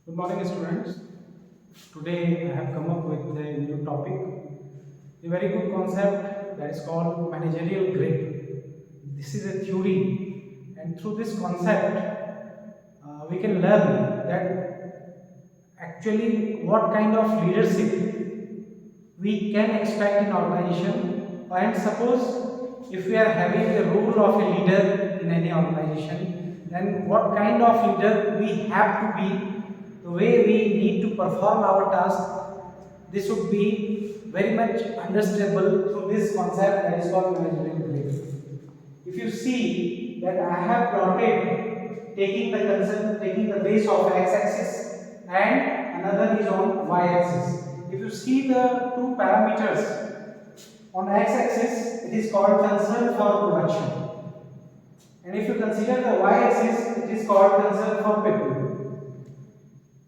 Good morning, students. Today I have come up with a new topic, a very good concept that is called managerial grid. This is a theory, and through this concept, we can learn that actually what kind of leadership we can expect in organization. And suppose if we are having a role of a leader in any organization, then what kind of leader we have to be, the way we need to perform our task, this would be very much understandable through this concept that is called managerial grid. If you see that I have plotted taking the base of x-axis and another is on y-axis. If you see the two parameters on x-axis, it is called concern for production, and if you consider the y-axis, it is called concern for people.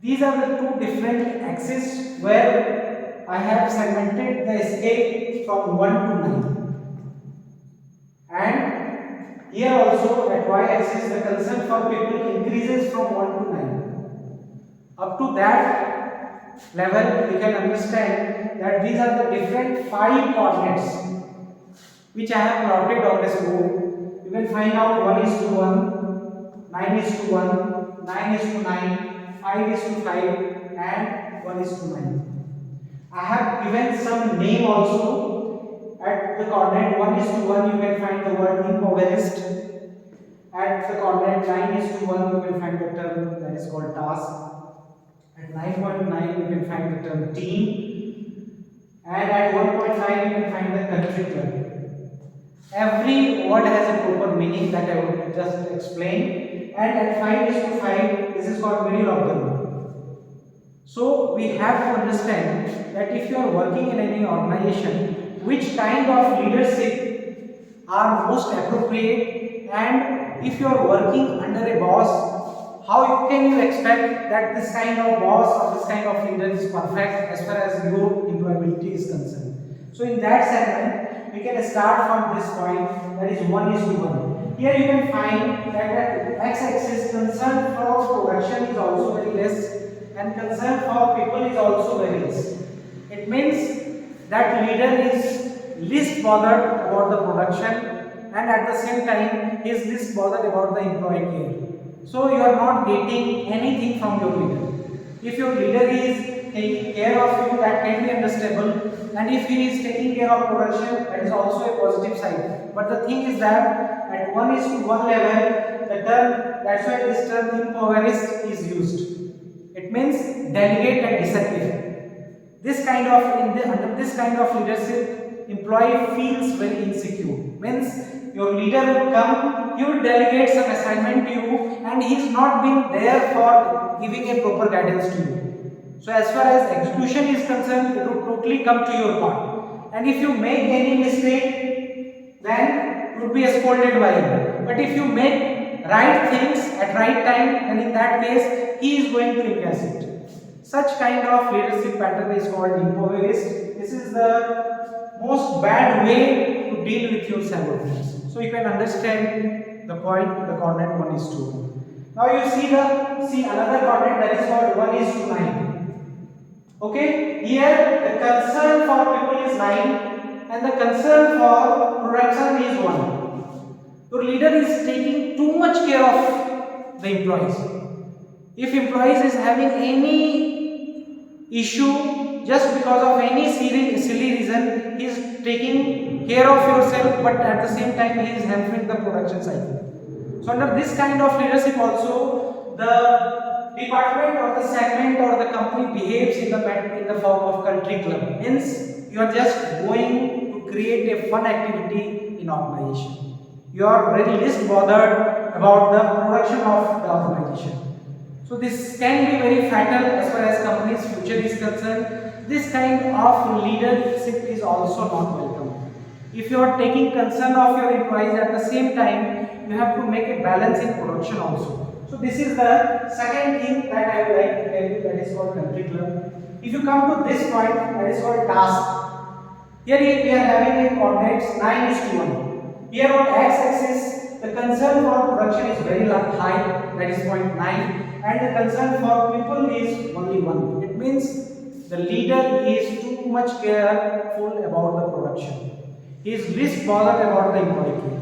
These are the two different axes where I have segmented the scale from 1 to 9. And here also at y-axis the concern for people increases from 1 to 9. Up to that level we can understand that these are the different 5 coordinates which I have plotted on this board. You can find out 1 is to 1, 9 is to 1, 9 is to 9, 5 is to 5 and 1 is to 9. I have given some name also. At the coordinate 1 is to 1 you can find the word impoverished. At the coordinate 9 is to 1 you can find the term that is called task. At 9.9 you can find the term team. And at 1.5 you can find the country club. Every word has a proper meaning that I will just explain. And at 5 is to 5, this is called middle of the road. So we have to understand that if you are working in any organization, which kind of leadership are most appropriate, and if you are working under a boss, how can you expect that this kind of boss or this kind of leader is perfect as far as your employability is concerned. So in that segment, we can start from this point, that is 1 is to 1. Here you can find that at x-axis concern for production is also very less and concern for people is also very less. It means that leader is least bothered about the production and at the same time he is least bothered about the employee care. So you are not getting anything from your leader. If your leader is taking care of you, that can be understandable. And if he is taking care of production, that is also a positive side. But the thing is that at 1 is to 1 level, the term, that's why this term impoverished is used. It means delegate and disappear. This kind of under this kind of leadership, employee feels very insecure. Means your leader will come, he will delegate some assignment to you, and he is not being there for giving a proper guidance to you. So as far as execution is concerned, it will totally come to your part. And if you make any mistake, then you will be scolded by him. But if you make right things at right time, then in that case, he is going to encash it. Such kind of leadership pattern is called impoverished. This is the most bad way to deal with your subordinates. So you can understand the point, the coordinate 1 is to 1. Now you see another coordinate that is called 1 is to 9. Okay, here the concern for people is 9 and the concern for production is 1. Your leader is taking too much care of the employees. If employees is having any issue just because of any silly reason, he is taking care of yourself, but at the same time he is hampering the production cycle. So under this kind of leadership also, the department or the segment or the company behaves in the form of country club. Means you are just going to create a fun activity in organization. You are really least bothered about the production of the organization. So this can be very fatal as far as company's future is concerned. This kind of leadership is also not welcome. If you are taking concern of your employees, at the same time you have to make a balance in production also. So this is the second thing that I would like to tell you, that is called country club. If you come to this point, that is called task. Here we are having a coordinates 9 is to 1. Here on x-axis, the concern for production is very high, that is 0.9. and the concern for people is only one. It means the leader is too much careful about the production. He is least bothered about the employee care.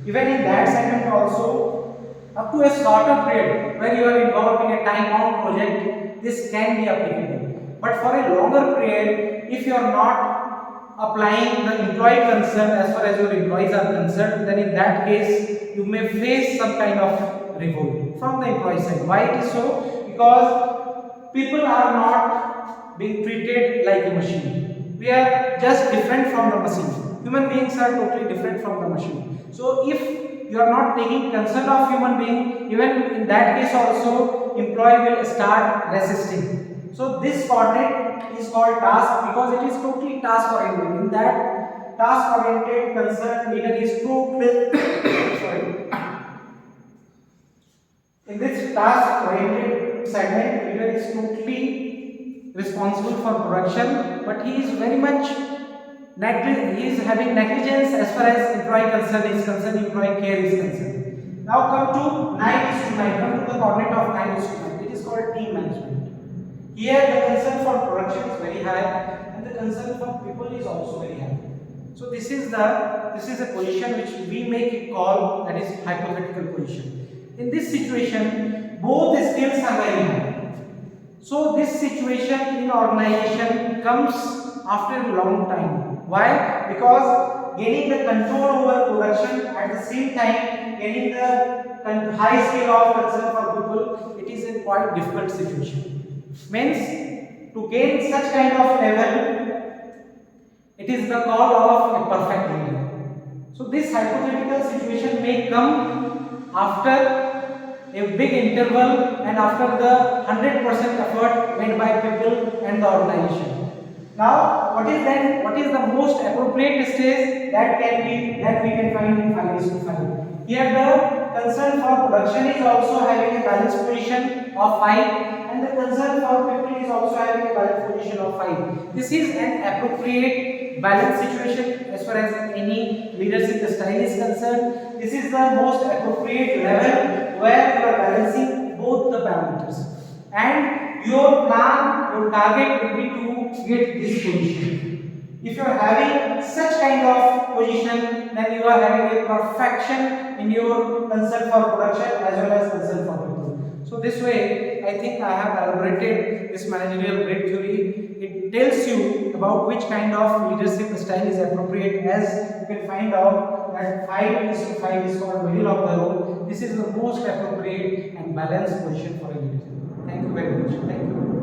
Even in that segment also, up to a shorter period where you are involved in a time-bound project, this can be applicable. But for a longer period, if you are not applying the employee concern as far as your employees are concerned, then in that case you may face some kind of revolt from the employee side. Why it is so? Because people are not being treated like a machine. We are just different from the machine. Human beings are totally different from the machine. So if you are not taking concern of human being, even in that case also employee will start resisting. So this coordinate is called task because it is totally task oriented. In that task oriented concern, leader is totally sorry. In this task oriented segment, leader is totally responsible for production, but he is very much he is having negligence as far as employee concern is concerned, employee care is concerned. Now come to 9:9, come to the coordinate of 9:9. It is called team management. Here the concern for production is very high and the concern for people is also very high. So this is a position which we make a call, that is hypothetical position. In this situation, both skills are very high. So this situation in organization comes after a long time. Why? Because gaining the control over production at the same time gaining the high scale of concern for people, it is a quite difficult situation. Means to gain such kind of level, it is the call of a perfect leader. So this hypothetical situation may come after a big interval and after the 100% effort made by people and the organization. Now, what is the most appropriate stage that we can find in 5:5? Here the concern for production is also having a balanced position of 5 and the concern for people is also having a balanced position of 5. This is an appropriate balanced situation as far as any leadership style is concerned. This is the most appropriate level where you are balancing both the parameters. And your plan, your target will be to get this position. If you are having such kind of position, then you are having a perfection in your concern for production as well as concern for people. So this way, I think I have elaborated this managerial grade theory. It tells you about which kind of leadership style is appropriate, as you can find out that 5:5 is called middle of the road. This is the most appropriate and balanced position for a leadership. Thank you very much. Thank you.